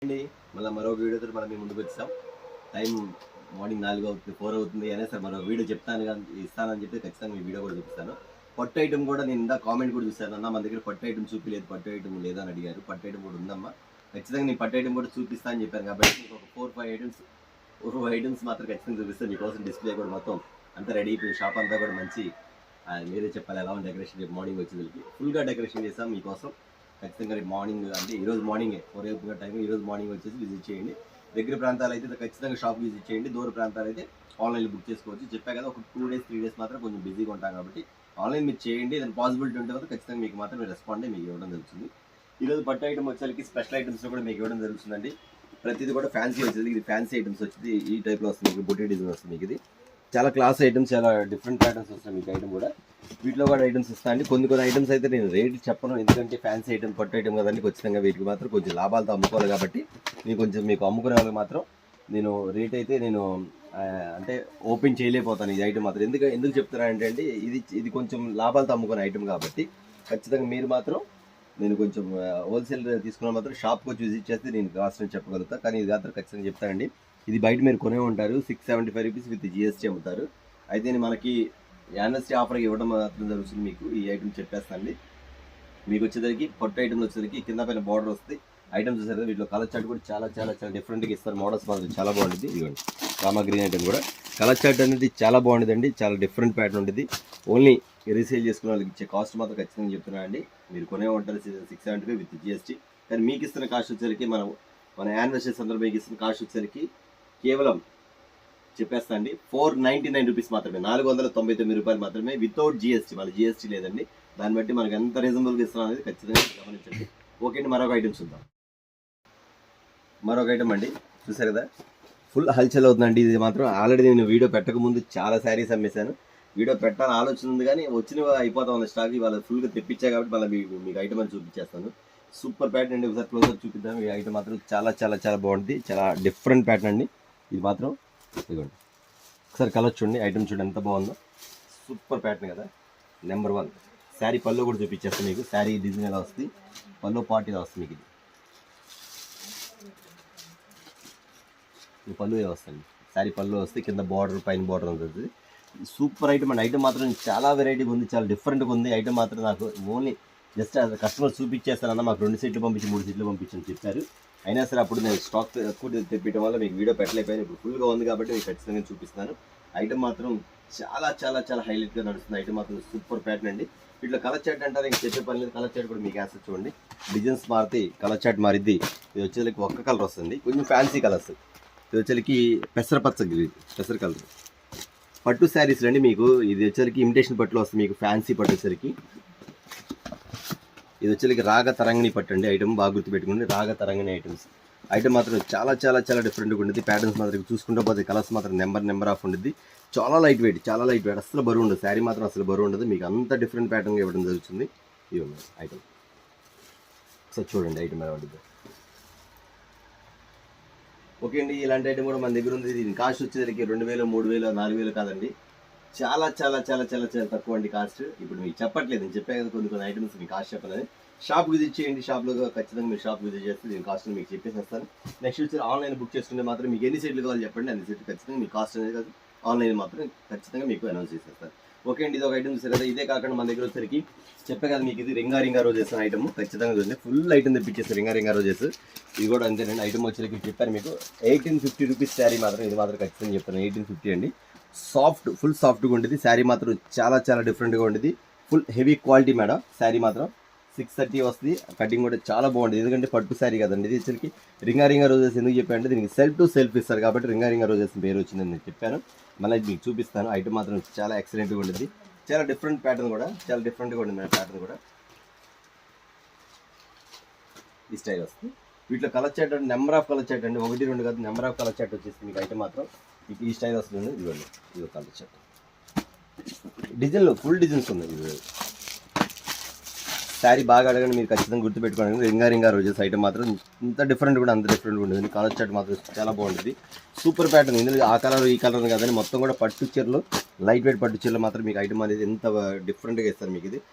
అండి మళ్ళీ మరో వీడియోతో మనం మీ ముందుకు వచ్చాం. టైం మార్నింగ్ 4 అవుతుంది, 4 అవుతుంది. అయినా సరే మరో వీడియో ఇస్తానని చెప్పి ఖచ్చితంగా మీ వీడియో కూడా చూపిస్తాను. పట్టు ఐటమ్ కూడా నేను ఇందా కామెంట్ కూడా చూశాను అన్న, మన దగ్గర పట్టు ఐటమ్ చూపించలేదు, పట్టు ఐటమ్ లేదా అని అడిగారు. పట్టు ఐటమ్ కూడా ఉందమ్మా, ఖచ్చితంగా నేను పట్టు ఐటమ్ కూడా చూపిస్తా అని చెప్పాను. కాబట్టి మీకు ఒక 4-5 ఐటమ్స్ మాత్రం ఖచ్చితంగా చూపిస్తాను. మీకోసం డిస్ప్లే కూడా మొత్తం అంతా రెడీ అయిపోయింది. షాప్ అంతా కూడా మంచి మీరే చెప్పాలి ఎలా ఉంది డెకరేషన్. రేపు మార్నింగ్ వచ్చేసరికి ఫుల్గా డెకరేషన్ చేస్తాం మీకోసం. ఖచ్చితంగా రేపు మార్నింగ్ అంటే ఈరోజు మార్నింగే 4 అయిపోయిన టైం, ఈరోజు మార్నింగ్ వచ్చేసి విజిట్ చేయండి. దగ్గర ప్రాంతాలు అయితే ఖచ్చితంగా షాప్ విజిట్ చేయండి. దూర ప్రాంతాలు అయితే ఆన్లైన్లో బుక్ చేసుకోవచ్చు. చెప్పా కదా, ఒక 2 డేస్ 3 డేస్ మాత్రం కొంచెం బిజీగా ఉంటాం కాబట్టి ఆన్లైన్ మీరు చేయండి. దాని పాసిబిలిటీ ఉంటే మాత్రం ఖచ్చితంగా మీకు మాత్రం రెస్పాండ్ మీకు ఇవ్వడం జరుగుతుంది. ఈరోజు పట్టు ఐటమ్ వచ్చేసరికి స్పెషల్ ఐటమ్స్ కూడా మీకు ఇవ్వడం జరుగుతుందండి. ప్రతిదీ కూడా ఫ్యాన్సీ వచ్చేది, ఇది ఫ్యాన్సీ ఐటమ్స్ వచ్చేది ఈ టైప్లో వస్తుంది. మీకు బొటీ డిజైన్ వస్తుంది. మీకు ఇది చాలా క్లాస్ ఐటమ్స్, చాలా డిఫరెంట్ ప్యాటర్న్స్ వస్తాయి మీకు ఐటమ్ కూడా. వీటిలో కూడా ఐటమ్స్ ఇస్తాయండి. కొన్ని ఐటమ్స్ అయితే నేను రేట్లు చెప్పను, ఎందుకంటే ఫ్యాన్సీ ఐటమ్ పట్టు ఐటమ్ కదండి. ఖచ్చితంగా వీటికి మాత్రం కొంచెం లాభాలతో అమ్ముకోవాలి కాబట్టి మీకు అమ్ముకునే వాళ్ళకి మాత్రం నేను రేట్ అయితే నేను అంటే ఓపెన్ చేయలేకపోతాను ఈ ఐటమ్ మాత్రం. ఎందుకు చెప్తున్నా అంటే అండి, ఇది కొంచెం లాభాలతో అమ్ముకునే ఐటమ్ కాబట్టి ఖచ్చితంగా మీరు మాత్రం నేను కొంచెం హోల్సేల్ తీసుకున్న మాత్రం షాప్కి వచ్చి విజిట్ చేస్తే నేను కాస్ట్ అని చెప్పగలుగుతా. కానీ ఇది మాత్రం ఖచ్చితంగా చెప్తానండి. ఇది బయట మీరు కొనే ఉంటారు 675 రూపీస్ విత్ జిఎస్టీ అమ్ముతారు. అయితే మనకి యానివర్సరీ ఆఫర్ ఇవ్వడం మాత్రం జరుగుతుంది. మీకు ఈ ఐటమ్ చెప్పేస్తానండి. మీకు వచ్చేసరికి పట్టు ఐటమ్లు వచ్చేసరికి కింద పైన బార్డర్ వస్తుంది. ఐటమ్స్ వచ్చేసరికి వీటిలో కలర్ చార్ట్ కూడా చాలా చాలా చాలా డిఫరెంట్గా ఇస్తారు. మోడల్స్ మాత్రం చాలా బాగుంటుంది. ఇదిగోండి రామా గ్రీన్ ఐటమ్ కూడా కలర్ చార్ట్ అనేది చాలా బాగుంటుందండి. చాలా డిఫరెంట్ ప్యాటర్న్ ఉంటుంది. ఓన్లీ రీసేల్ చేసుకున్న వాళ్ళకి ఇచ్చే కాస్ట్ మాత్రం ఖచ్చితంగా చెప్తున్నానండి. మీరు కొనే ఉంటారు 675 విత్ జిఎస్టీ. కానీ మీకు ఇస్తున్న కాస్ట్ వచ్చేసరికి మన యానివర్సరీ సందర్భంగా ఇస్తున్న కాస్ట్ వచ్చేసరికి కేవలం చెప్పేస్తా అండి 499 రూపీస్ మాత్రమే, 499 రూపాయలు మాత్రమే వితౌట్ జిఎస్టీ. మళ్ళీ జిఎస్టీ లేదండి. దాన్ని బట్టి మనకి ఎంత రీజనబుల్గా ఇస్తున్నాం అనేది ఖచ్చితంగా గమనించండి. ఓకే అండి, మరొక ఐటమ్ చూద్దాం. మరొక ఐటమ్ అండి, చూసారు కదా ఫుల్ హల్చల్ అవుతుందండి. ఇది మాత్రం ఆల్రెడీ నేను వీడియో పెట్టకముందు చాలా శారీస్ అమ్మేశాను. వీడియో పెట్టాలని ఆలోచన ఉంది కానీ వచ్చినవి అయిపోతా ఉంది స్టాక్. ఇవాళ ఫుల్గా తెప్పించా కాబట్టి మళ్ళీ మీకు ఐటమ్ అని చూపించేస్తాను. సూపర్ ప్యాటర్న్ అండి. ఒకసారి క్లోజర్ చూపిద్దాం. ఈ ఐటమ్ మాత్రం చాలా చాలా చాలా బాగుంటుంది. చాలా డిఫరెంట్ ప్యాటర్న్ అండి. ఇది మాత్రం ఇదిగోండి ఒకసారి కలర్ చూడండి. ఐటమ్ చూడండి ఎంత బాగుందో. సూపర్ ప్యాటర్న్ కదా, నెంబర్ 1. శారీ పళ్ళు కూడా చూపించేస్తాను మీకు. శారీ డిజైన్ ఎలా వస్తుంది, పళ్ళు పార్ట్ ఇలా వస్తుంది మీకు. ఈ పళ్ళు ఇలా వస్తుంది. శారీ పళ్ళు వస్తే కింద బార్డర్ పైన బార్డర్ ఉంటుంది. సూపర్ ఐటమ్ అండి. ఐటమ్ మాత్రం చాలా వెరైటీగా ఉంది, చాలా డిఫరెంట్గా ఉంది. ఐటమ్ మాత్రం నాకు ఓన్లీ జస్ట్ కస్టమర్ చూపించేస్తానన్న, మాకు 2 సెట్లు పంపించి 3 సెట్లు పంపించని చెప్పారు. అయినా సరే అప్పుడు నేను స్టాక్ ఎక్కువ తెప్పించడం వల్ల మీకు వీడియో పెట్టలేకపోయాను. ఇప్పుడు ఫుల్గా ఉంది కాబట్టి మీకు ఖచ్చితంగా చూపిస్తున్నాను. ఐటమ్ మాత్రం చాలా చాలా చాలా హైలైట్గా నడుస్తుంది. ఐటమ్ మాత్రం సూపర్ ప్యాటర్న్ అండి. వీటిలో కలర్ చాట్ అంటారు, ఇంక చెప్పే పని లేదు. కలర్ చాట్ కూడా మీకు యాక్సెస్ చూడండి. డిజైన్స్ మారుతాయి, కలర్ చాట్ మారిద్ది. ఇది వచ్చేసరికి ఒక్క కలర్ వస్తుంది, కొంచెం ఫ్యాన్సీ కలర్స్. ఇది వచ్చేసరికి పెసరపచ్చ పెసర కలర్ పట్టు శారీస్ అండి. మీకు ఇది వచ్చేసరికి ఇమిటేషన్ పట్టులో వస్తుంది. మీకు ఫ్యాన్సీ పట్టు వచ్చేసరికి ఇది వచ్చేసరికి రాగ తరంగిణి పట్టు అండి. ఐటమ్ బాగా గుర్తుపెట్టుకోండి, రాగ తరంగిణి ఐటమ్స్. ఐటమ్ మాత్రం చాలా చాలా చాలా డిఫరెంట్గా ఉంటుంది. ప్యాటర్న్స్ మాత్రం చూసుకుంటూ పోతే కలర్స్ మాత్రం నెంబర్ ఆఫ్ ఉంటుంది. చాలా లైట్ వెయిట్ అసలు బరువు ఉండదు. శారీ మాత్రం అసలు బరువు ఉండదు. మీకు అంత డిఫరెంట్ ప్యాటర్న్ ఇవ్వడం జరుగుతుంది. ఇది ఐటమ్ ఒకసారి చూడండి. ఐటమ్ ఎలా ఉంటుంది. ఓకే అండి, ఇలాంటి ఐటమ్ కూడా మన దగ్గర ఉంది. దీని కాస్ట్ వచ్చేసరికి 2000, 3000, 4000 కాదండి. చాలా చాలా చాలా చాలా చాలా తక్కువ అండి కాస్ట్. ఇప్పుడు మీకు చెప్పట్లేదు, నేను చెప్పే కదా కొన్ని ఐటమ్స్ మీకు కాస్ట్ చెప్పలేదు. షాప్ విజిట్ చేయండి. షాప్లో ఖచ్చితంగా మీరు షాప్ విజిట్ చేస్తే దీని కాస్ట్ మీకు చెప్పేసేస్తాను. నెక్స్ట్ వచ్చి ఆన్లైన్ బుక్ చేసుకుంటే మాత్రం మీకు ఎన్ని సెట్లు కావాలి చెప్పండి, అన్ని సెట్లు ఖచ్చితంగా మీ కాస్ట్ అనేది కాదు, ఆన్లైన్ మాత్రం ఖచ్చితంగా మీకు అనౌన్స్ చేసేస్తాను. ఓకే అండి, ఇది ఒక ఐటమ్ చూసారు కదా. ఇదే కాకుండా మన దగ్గర వచ్చేసరికి చెప్పే కదా మీకు, ఇది రింగా రోజెస్ ఐటమ్ ఖచ్చితంగా చూడండి. ఫుల్ ఐటమ్ తెప్పించేస్తారు రింగా రోజెస్. ఇది కూడా అంతేనండి. ఐటమ్ వచ్చేసరికి చెప్పాను మీకు 1850 రూపీస్ శారీ మాత్రం. ఇది మాత్రం ఖచ్చితంగా చెప్తాను 1850 అండి. ఫుల్ సాఫ్ట్గా ఉంటుంది. శారీ మాత్రం చాలా చాలా డిఫరెంట్గా ఉంటుంది. Full heavy quality madam. Sari మాత్రం 630 వస్తుంది. కటింగ్ కూడా చాలా బాగుంటుంది, ఎందుకంటే పట్టు శారీ కదండి. ఇది వచ్చరికి రింగా రోజెస్ ఎందుకు చెప్పానంటే దీనికి సెల్ఫ్ టు సెల్ఫ్ ఇస్తారు కాబట్టి రింగా రోజెస్ పేరు వచ్చిందని నేను చెప్పాను. మళ్ళీ మీకు చూపిస్తాను. ఐటమ్ మాత్రం చాలా ఎక్సలెంట్గా ఉంటుంది. చాలా డిఫరెంట్ ప్యాటర్న్ కూడా, చాలా డిఫరెంట్గా ఉంటుంది మన ప్యాటర్న్ కూడా. ఈ స్టైల్ వస్తుంది. వీటిలో కలర్ చాట్ అంటే నెంబర్ ఆఫ్ కలర్ చాట్ అండి. 1, 2 కాదు, నెంబర్ ఆఫ్ కలర్ చాట్ వచ్చేస్తుంది మీకు. ఐటమ్ మాత్రం మీకు ఈ స్టైల్ వస్తుంది. ఇదిగోండి, ఇది కలర్ చాట్ డిజైన్లో ఫుల్ డిజైన్స్ ఉన్నాయి. ఇది శారీ బాగా అడగండి, మీరు ఖచ్చితంగా గుర్తుపెట్టుకోండి. రింగా రోజెస్ ఐటమ్ మాత్రం ఇంత డిఫరెంట్ కూడా అంత డిఫరెంట్ ఉంటుంది. కలర్ చాట్ మాత్రం చాలా బాగుంటుంది. Super pattern. ఇందులో ఆ కలర్ ఈ కలర్ కాదని మొత్తం కూడా పట్టు చీరలు, లైట్ వెయిట్ పట్టు చీరలు మాత్రం మీకు ఐటమ్ అనేది ఎంత డిఫరెంట్గా ఇస్తారు మీకు.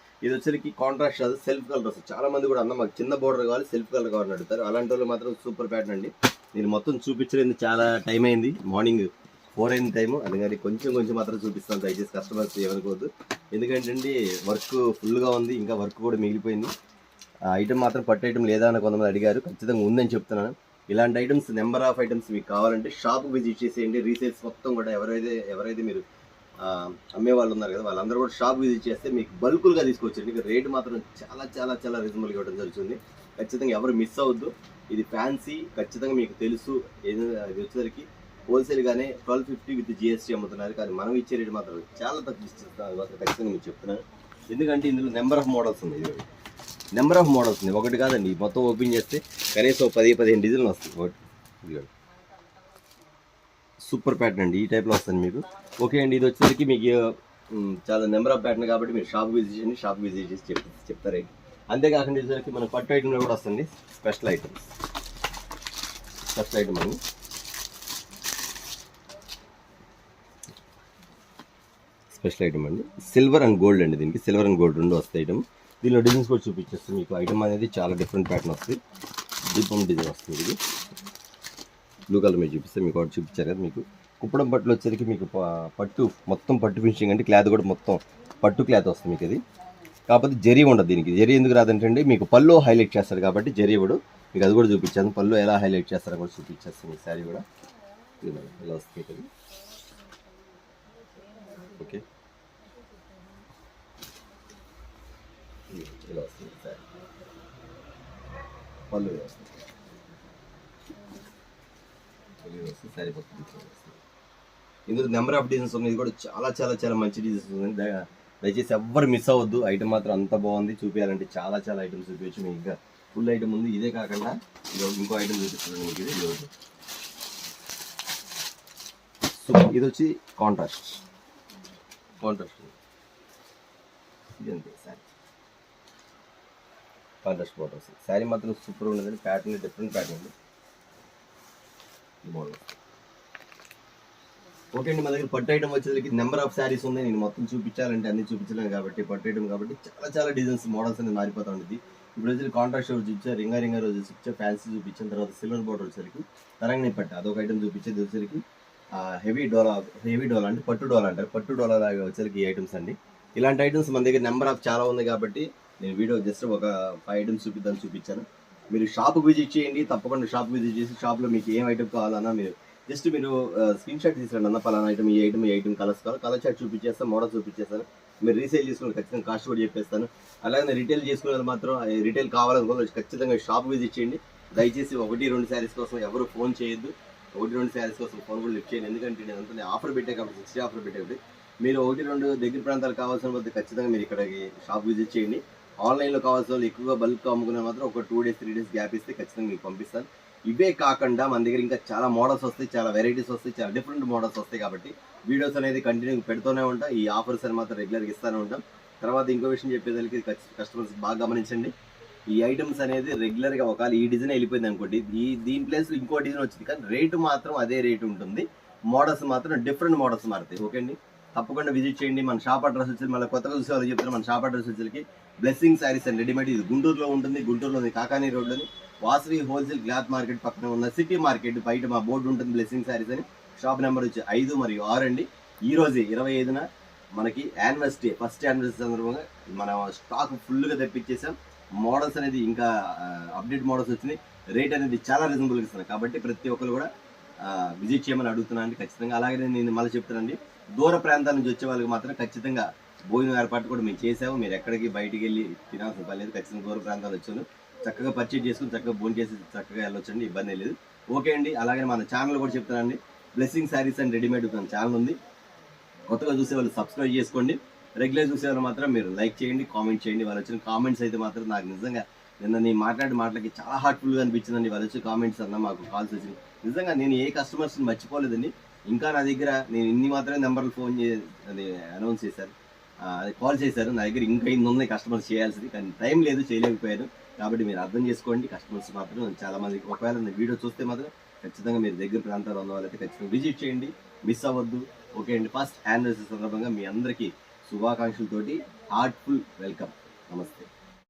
ఇది వచ్చేసరికి కాంట్రాస్ట్ కాదు, సెల్ఫ్ కలర్ వస్తుంది. చాలా మంది కూడా అన్న మాకు చిన్న బోర్డర్ కావాలి, సెల్ఫ్ కలర్ కావాలని అడుగుతారు. అలాంటి వాళ్ళు మాత్రం సూపర్ ప్యాటర్న్ అండి. నేను మొత్తం చూపించలేదు, చాలా టైం అయింది, మార్నింగ్ 4 అయిన టైము. అందుకని కొంచెం మాత్రం చూపిస్తాను, దయచేసి కస్టమర్స్ ఏమనుకోవద్దు. ఎందుకంటే వర్క్ ఫుల్గా ఉంది, ఇంకా వర్క్ కూడా మిగిలిపోయింది. ఆ ఐటమ్ మాత్రం పట్టు ఐటమ్ లేదా అని కొంతమంది అడిగారు, ఖచ్చితంగా ఉందని చెప్తున్నాను. ఇలాంటి ఐటమ్స్ నెంబర్ ఆఫ్ ఐటమ్స్ మీకు కావాలంటే షాప్ విజిట్ చేసేయండి. రీసేల్స్ మొత్తం కూడా ఎవరైతే మీరు అమ్మే వాళ్ళు ఉన్నారు కదా, వాళ్ళందరూ కూడా షాప్ విజిట్ చేస్తే మీకు బల్కులుగా తీసుకోవచ్చండి. మీకు రేటు మాత్రం చాలా రీజనబుల్గా ఇవ్వడం జరుగుతుంది. ఖచ్చితంగా ఎవరు మిస్ అవ్వద్దు. ఇది ఫ్యాన్సీ, ఖచ్చితంగా మీకు తెలుసు. ఇది వచ్చేసరికి హోల్సేల్గానే 1250 విత్ GST అమ్ముతున్నారు. కానీ మనం ఇచ్చే రేటు మాత్రం చాలా తక్కువ ఇస్తున్నాను, ఖచ్చితంగా మీకు చెప్తున్నాను. ఎందుకంటే ఇందులో నెంబర్ ఆఫ్ మోడల్స్ ఉన్నాయి. నెంబర్ ఆఫ్ మోడల్స్ ఉన్నాయి, ఒకటి కాదండి. మొత్తం ఓపెన్ చేస్తే కనీసం 10-15 డిజైన్లు వస్తాయి. ఒకటి సూపర్ ప్యాటర్న్ అండి, ఈ టైప్లో వస్తుంది మీకు. ఓకే అండి, ఇది వచ్చేసరికి మీకు చాలా నెంబర్ ఆఫ్ ప్యాటర్న్ కాబట్టి మీరు షాప్ విజిట్ చేయండి. షాప్ విజిట్ చేసి చెప్తారు. అంతేకాకుండా వచ్చేసరికి మన పట్టు ఐటమ్లో కూడా వస్తుంది స్పెషల్ ఐటమ్ అండి. స్పెషల్ ఐటమ్ అండి, సిల్వర్ అండ్ గోల్డ్ అండి. దీనికి సిల్వర్ అండ్ గోల్డ్ రెండు వస్తాయి ఐటమ్. దీనిలో డిజైన్స్ కూడా చూపించేస్తుంది మీకు. ఐటమ్ అనేది చాలా డిఫరెంట్ ప్యాటర్న్ వస్తుంది. దీపం డిజైన్ వస్తుంది. ఇది బ్లూ కలర్ మీరు చూపిస్తే మీకు ఒకటి చూపించారు కదా. మీకు కుప్పడం పట్టులో వచ్చేసరికి మీకు పట్టు మొత్తం పట్టు ఫినిషింగ్ అంటే క్లాత్ కూడా మొత్తం పట్టు క్లాత్ వస్తుంది మీకు. అది కాకపోతే జరీ ఉండదు. దీనికి జరీ ఎందుకు రాదంటే మీకు పళ్ళు హైలైట్ చేస్తారు కాబట్టి జరీ ఇవ్వడు మీకు. అది కూడా చూపించాను, పళ్ళు ఎలా హైలైట్ చేస్తారో కూడా చూపించేస్తుంది. ఈ శారీ కూడా ఇలా వస్తుంది కదా. ఓకే, ఇలా వస్తుంది శారీ, పళ్ళు వస్తుంది, శారీ పట్టు. ఇందులో నెంబర్ ఆఫ్ డిజైన్స్ ఉన్నాయి. ఇది కూడా చాలా మంచి డిజైన్స్ ఉంది. దయచేసి ఎవ్వరు మిస్ అవ్వద్దు. ఐటమ్ మాత్రం అంత బాగుంది. చూపించాలంటే చాలా ఐటమ్స్ చూపించచ్చు మీకు. ఇంకా ఫుల్ ఐటమ్ ఉంది. ఇదే కాకుండా ఇంకో ఐటమ్ చూపిస్తున్నాను మీకు. ఇది వచ్చి కాంట్రాస్ట్ ఇది అంతే శారీ. కాంట్రాస్ట్ బోర్డర్ వస్తుంది. శారీ మాత్రం సూపర్ ఉండదండి. ప్యాటర్న్ డిఫరెంట్ ప్యాటర్న్ ఉంది. ఓకే అండి, మా దగ్గర పట్టు ఐటమ్ వచ్చేసరికి నెంబర్ ఆఫ్ శారీస్ ఉన్నాయి. నేను మొత్తం చూపించాలంటే అన్ని చూపించలేను కాబట్టి పట్టు ఐటమ్ కాబట్టి చాలా డిజైన్స్ మోడల్స్ అనేది మారిపోతూ ఉంటుంది. ఇప్పుడు వచ్చి కాంట్రాస్ట్ రోజు చూపించా, రింగా రోజు చూపించా, ఫ్యాన్సీ చూపించిన తర్వాత సిల్వర్ బోర్డర్ వచ్చేసరికి తరంగిణి పట్టు అదొక ఐటమ్ చూపించేది. వచ్చేసరికి హెవీ డోలా అంటే పట్టు డోలా అంటారు. పట్టు డోలా లాగా వచ్చేసరికి ఈ ఐటమ్స్ అండి. ఇలాంటి ఐటమ్స్ మన దగ్గర నెంబర్ ఆఫ్ చాలా ఉంది కాబట్టి నేను వీడియో జస్ట్ ఒక 5 ఐటమ్స్ చూపించాను. మీరు షాప్ విజిట్ చేయండి, తప్పకుండా షాప్ విజిట్ చేసి షాప్లో మీకు ఏం ఐటమ్ కావాలన్నా మీరు స్క్రీన్ షాట్ తీసుకురండి. అన్న పలానా ఐటమ్ ఈ ఐటమ్ కలర్స్ కావాలి, కలర్ చార్ట్ చూపించేస్తాను, మోడల్ చూపించేస్తాను. మీరు రీసేల్ చేసుకుని ఖచ్చితంగా కాస్ట్ కూడా చెప్పేస్తాను. అలాగే రిటైల్ చేసుకునే మాత్రం రిటైల్ కావాలనుకో ఖచ్చితంగా షాప్ విజిట్ చేయండి. దయచేసి 1-2 శారీస్ కోసం ఎవరు ఫోన్ చేయొద్దు. 1-2 శారీస్ కోసం ఫోన్ కూడా లిఫ్ట్ చేయండి. ఎందుకంటే నేను ఆఫర్ పెట్టే కాబట్టి 60 ఆఫర్ పెట్టేది. మీరు 1-2 దగ్గర ప్రాంతాలు కావాల్సిన వద్ద ఖచ్చితంగా మీరు ఇక్కడికి షాప్ విజిట్ చేయండి. ఆన్లైన్లో కావాల్సిన వాళ్ళు ఎక్కువగా బల్క్ అమ్ముకునే మాత్రం ఒక 2 డేస్ 3 డేస్ గ్యాప్ ఇస్తే ఖచ్చితంగా మీకు పంపిస్తాను. ఇవే కాకుండా మన దగ్గర ఇంకా చాలా మోడల్స్ వస్తాయి, చాలా వెరైటీస్ వస్తాయి, చాలా డిఫరెంట్ మోడల్స్ వస్తాయి. కాబట్టి వీడియోస్ అనేది కంటిన్యూ పెడుతూనే ఉంటాం. ఈ ఆఫర్స్ అని మాత్రం రెగ్యులర్గా ఇస్తూనే ఉంటాం. తర్వాత ఇంకో విషయం చెప్పేదానికి కస్టమర్స్ బాగా గమనించండి. ఈ ఐటమ్స్ అనేది రెగ్యులర్గా ఒకవేళ ఈ డిజైన్ వెళ్ళిపోయింది అనుకోండి, దీని ప్లేస్లో ఇంకో డిజైన్ వచ్చింది కానీ రేటు మాత్రం అదే రేటు ఉంటుంది. మోడల్స్ మాత్రం డిఫరెంట్ మోడల్స్ మారుతాయి. ఓకే అండి, తప్పకుండా విజిట్ చేయండి. మన షాప్ అడ్రస్ వచ్చి మళ్ళీ కొత్తగా చూసే వాళ్ళు చెప్తారు. మన షాప్ అడ్రస్ వచ్చేసరికి బ్లెస్సింగ్ శారీస్ అండ్ రెడీమేడ్. ఇది గుంటూరులో ఉంటుంది. గుంటూరులోని కాకానీ రోడ్లోని వాసవి హోల్సేల్ క్లాత్ మార్కెట్ పక్కన ఉన్న సిటీ మార్కెట్ బయట మా బోర్డు ఉంటుంది బ్లెస్సింగ్ శారీస్ అని. షాప్ నెంబర్ వచ్చి 5 మరియు 6 అండి. ఈ రోజే 25న మనకి యానివర్సరీ, ఫస్ట్ యానివర్సరీ సందర్భంగా మనం స్టాక్ ఫుల్గా తెప్పించేసాం. మోడల్స్ అనేది ఇంకా అప్డేట్ మోడల్స్ వచ్చినాయి. రేట్ అనేది చాలా రీజనబుల్గా ఇస్తున్నాను కాబట్టి ప్రతి ఒక్కరు కూడా విజిట్ చేయమని అడుగుతున్నాను ఖచ్చితంగా. అలాగే నేను మళ్ళీ చెప్తానండి, దూర ప్రాంతాల నుంచి వచ్చే వాళ్ళకి మాత్రం ఖచ్చితంగా భోజనం ఏర్పాటు కూడా మేము చేసాము. మీరు ఎక్కడికి బయటికి వెళ్ళి తినాల్సిన పని లేదు. ఖచ్చితంగా దూర ప్రాంతాలు వచ్చాను, చక్కగా పర్చేజ్ చేసుకుని చక్కగా భోజనం చేసి చక్కగా వెళ్ళొచ్చండి, ఇబ్బంది లేదు. ఓకే అండి, అలాగే మన ఛానల్ కూడా చెప్తానండి, బ్లెస్సింగ్ శారీస్ అండ్ రెడీమేడ్ మన ఛానల్ ఉంది. కొత్తగా చూసే వాళ్ళు సబ్స్క్రైబ్ చేసుకోండి. రెగ్యులర్ చూసే వాళ్ళు మాత్రం మీరు లైక్ చేయండి, కామెంట్ చేయండి. వాళ్ళు వచ్చిన కామెంట్స్ అయితే మాత్రం నాకు నిజంగా నిన్న నేను మాట్లాడే మాటలకి చాలా హార్ట్ఫుల్గా అనిపించిందండి. వాళ్ళు వచ్చి కామెంట్స్ అన్నా మాకు కాల్స్ వచ్చింది. నిజంగా నేను ఏ కస్టమర్స్ని మర్చిపోలేదండి. ఇంకా నా దగ్గర నేను ఇన్ని మాత్రమే నెంబర్లు ఫోన్ అది అనౌన్స్ చేశాను. కాల్ చేశారు. నా దగ్గర ఇంకా ఇన్ని ఉన్నాయి కస్టమర్స్ చేయాల్సింది, కానీ టైం లేదు, చేయలేకపోయాను. కాబట్టి మీరు అర్థం చేసుకోండి. కస్టమర్స్ మాత్రం చాలా మంది, ఒకవేళ నా వీడియో చూస్తే మాత్రం ఖచ్చితంగా మీరు దగ్గర ప్రాంతాల్లో ఉన్న వాళ్ళైతే ఖచ్చితంగా విజిట్ చేయండి, మిస్ అవ్వద్దు. ఓకే అండి. ఫస్ట్ యానివర్సరీ సందర్భంగా మీ అందరికీ శుభాకాంక్షలతోటి హార్ట్ఫుల్ వెల్కమ్. నమస్తే.